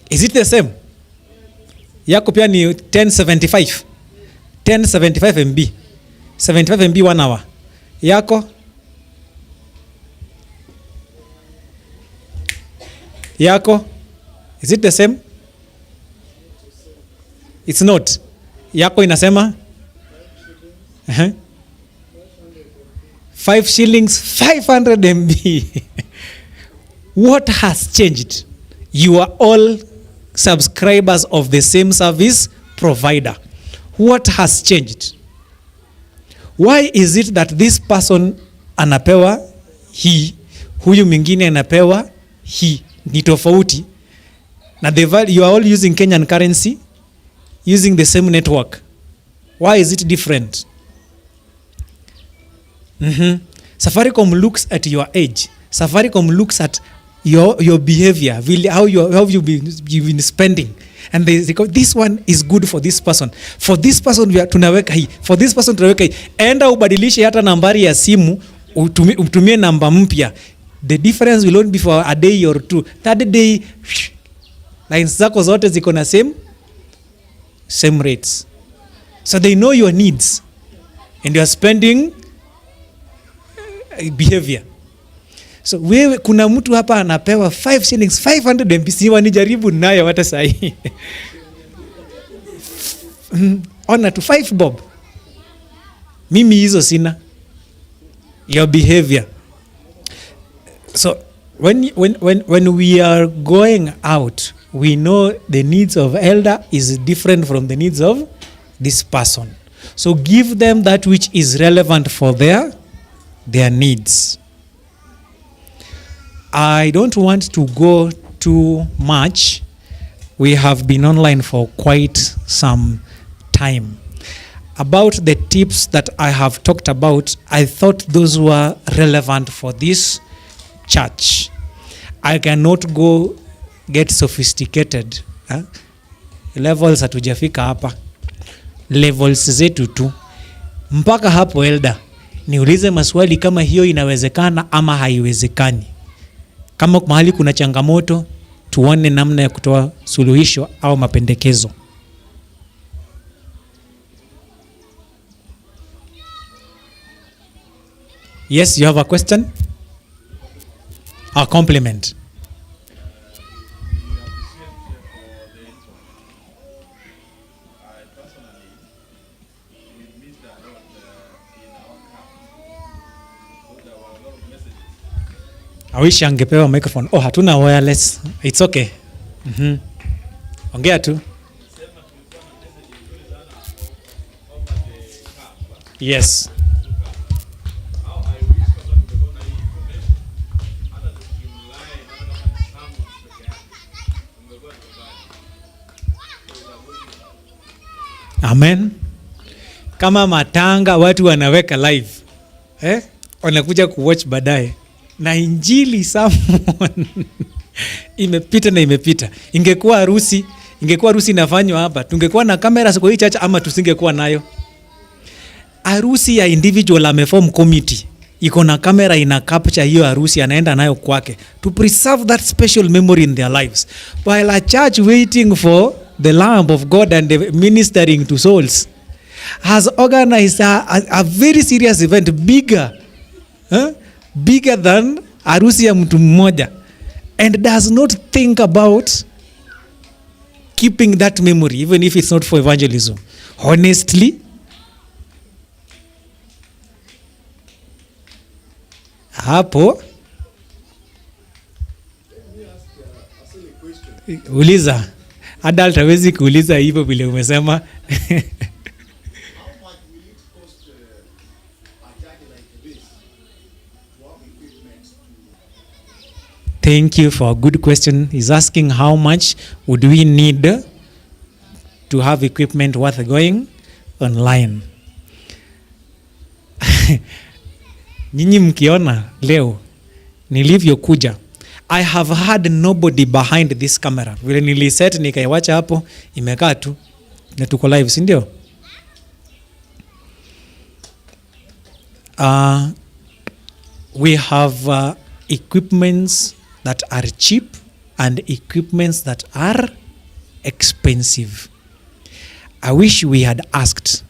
Is it the same? Yako pia ni 1075 MB 75 MB 1 hour. Yako Yako? Is it the same? It's not. Yako inasema? 5 shillings, 500 MB. What has changed? You are all subscribers of the same service provider. What has changed? Why is it that this person anapewa hii, huyu mwingine anapewa hii? Ni tofauti. Na you are all using Kenyan currency, using the same network. Why is it different? Safaricom looks at your age. Safaricom looks at your behavior, how you've been spending. And they go, this one is good for this person. For this person tunaweka hii. For this person tunaweka hii. Enda ubadilishe hata nambari ya simu, utumie namba mpya. The difference will only be for a day or two. Third day, lines zako zote ziko na same rates. So they know your needs. And you are spending behavior. So wewe kuna mtu hapa anapewa 5 shillings 500 MB, wanijaribu nayo hata sahi. Ona tu 5 bob. Mimi hizo sina. Your behavior. So when we are going out, we know the needs of elder is different from the needs of this person. So give them that which is relevant for their needs. I don't want to go too much. We have been online for quite some time. About the tips that I have talked about, I thought those were relevant for this church. I cannot go get sophisticated. Levels hatujafika hapa. Levels zetu tu. Mpaka hapo elder, niulize maswali kama hiyo inawezekana ama haiwezekani. Kama mahali kuna changamoto, tuone namna ya kutoa suluhisho au mapendekezo. Yes, you have a question? A compliment. I wish angepewa microphone. Oh, hatuna wireless. It's okay. Ongea tu. Yes. Amen. Kama matanga watu wanaweka live. Wanakuja kuwatch baadaye. Na injili someone imepita na imepita. Ingekuwa harusi inafanywa hapa, tungekuwa na kamera kwa hii church ama tusingekuwa nayo. Harusi ya individual ameform committee, iko na kamera ina capture hiyo harusi, anaenda nayo kwake to preserve that special memory in their lives, while a church waiting for the Lamb of God and ministering to souls has organized a very serious event, bigger than harusi ya mtu mmoja, and does not think about keeping that memory even if it's not for evangelism. Honestly, hapo uliza adult hawezi kuuliza hivyo vile umesema. Thank you for a good question. He's asking how much would we need to have equipment worth going online. Nyinyi mkiona leo nilivyokuja, I have had nobody behind this camera. Vile niliset nikaiwacha hapo imekaa tu na tuko live, si ndio? We have equipments that are cheap and equipments that are expensive. I wish we had asked.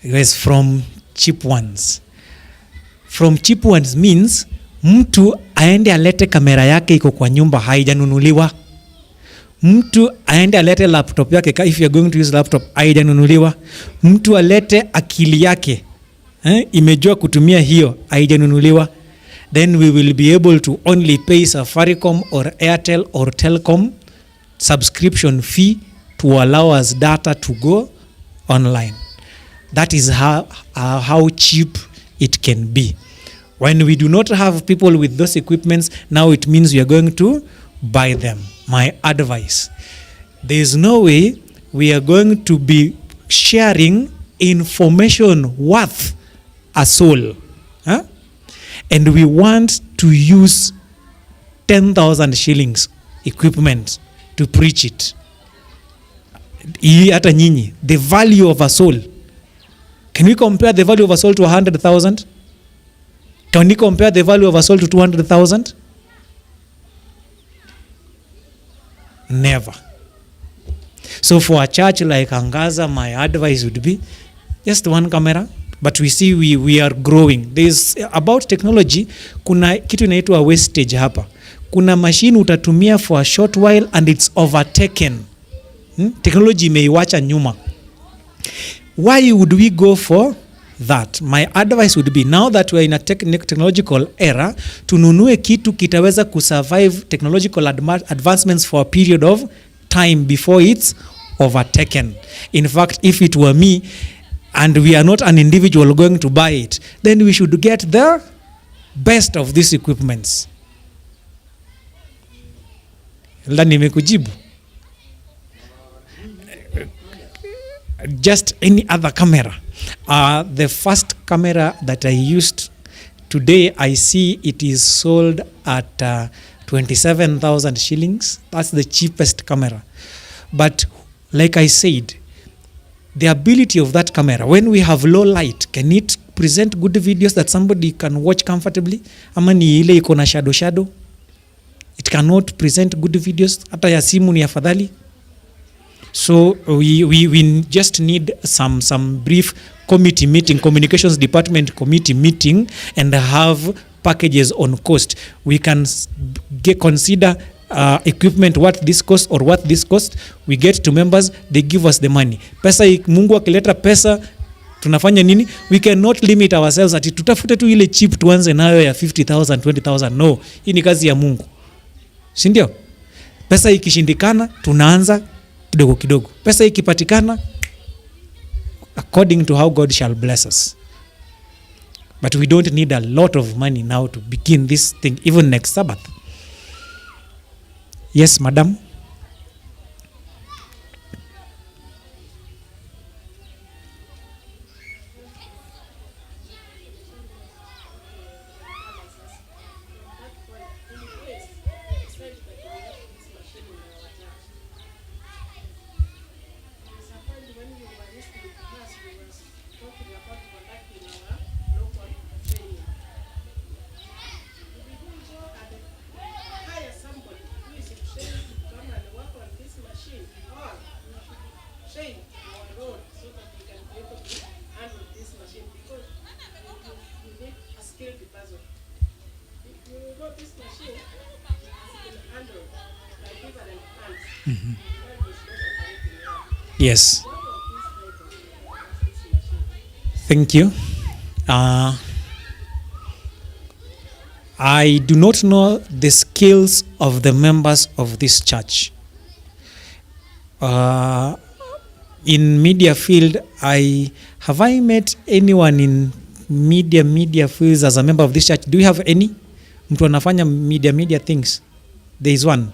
It was from cheap ones. From cheap ones means Mtu aende alete kamera yake iko kwa nyumba haijanunuliwa. Mtu aende alete laptop yake, if you are going to use laptop, haijanunuliwa. Mtu alete akili yake imejua kutumia hiyo, haijanunuliwa. Then we will be able to only pay Safaricom or Airtel or Telcom subscription fee to allow us data to go online. That is how cheap it can be. When we do not have people with those equipments, now it means we are going to buy them. My advice, there is no way we are going to be sharing information worth a soul. And we want to use 10,000 shillings equipment to preach it. Hata nyinyi, the value of a soul. Can we compare the value of a soul to 100,000? Can we compare the value of a soul to 200,000? Never. So for a church like Angaza, my advice would be just one camera. But we see we are growing. There's about technology, kuna kitu inaitwa wastage hapa. Kuna machine utatumia for a short while and it's overtaken. Technology imeiwacha nyuma. Why would we go for that? My advice would be, now that we are in a technological era, tununue kitu kitaweza kusurvive technological advancements for a period of time before it's overtaken. In fact, if it were me, and we are not an individual going to buy it, then we should get the best of these equipments. Nimekujibu. Just any other camera. The first camera that I used today, I see it is sold at 27,000 shillings. That's the cheapest camera. But like I said, the ability of that camera, when we have low light, can it present good videos that somebody can watch comfortably? Ama ni ile iko na shadow? It cannot present good videos. Hata ya simu ni afadhali. So we just need some brief committee meeting, communications department committee meeting, and have packages on cost. We can consider equipment, what this cost or what this cost. We get to members, they give us the money. Pesa, Mungu akileta pesa, tunafanya nini? We cannot limit ourselves ati tutafute tu ile cheap tuanze nayo ya 50,000, 20,000. No, hii ni kazi ya Mungu. Si ndio? Pesa ikishindikana, tunaanza kidogo kidogo. Pesa ikipatikana, according to how God shall bless us. But we don't need a lot of money now to begin this thing, even next Sabbath. Yes, madam. Mm-hmm. Yes. Thank you. I do not know the skills of the members of this church. In media field, have I met anyone in media fields as a member of this church? Do you have any? Mtu anafanya media things? There is one.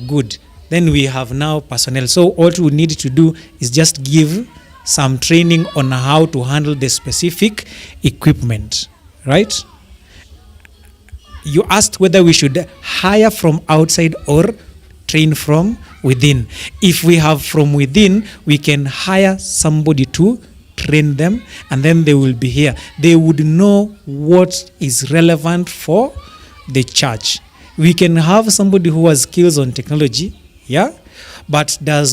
Good. Then we have now personnel. So all we need to do is just give some training on how to handle the specific equipment, right? You asked whether we should hire from outside or train from within. If we have from within, we can hire somebody to train them, and then they will be here. They would know what is relevant for the church. We can have somebody who has skills on technology, yeah, but does